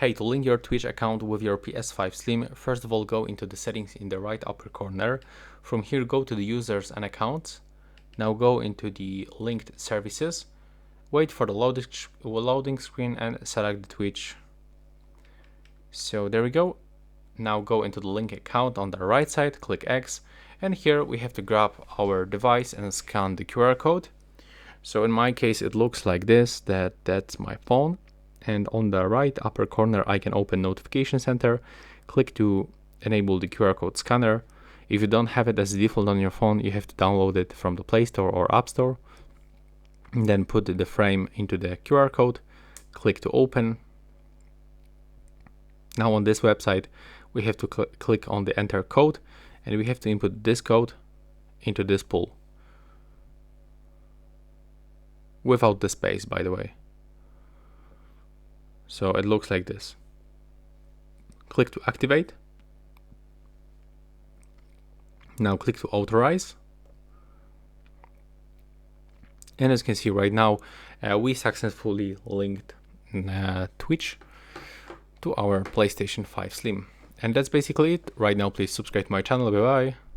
Hey, to link your Twitch account with your PS5 Slim, first of all go into the settings in the right upper corner. From here go to the users and accounts. Now go into the linked services. Wait for the loading screen and select the Twitch. So there we go. Now go into the link account on the right side, click X, and here we have to grab our device and scan the QR code. So in my case it looks like this, that's my phone. And on the right upper corner I can open Notification Center, click to enable the QR code scanner. If you don't have it as default on your phone, you have to download it from the Play Store or App Store. And then put the frame into the QR code, click to open. Now on this website we have to click on the enter code, and we have to input this code into this pool. Without the space, by the way. So it looks like this. Click to activate. Now click to authorize. And as you can see right now, we successfully linked Twitch to our PlayStation 5 Slim. And that's basically it. Right now, please subscribe to my channel. Bye bye.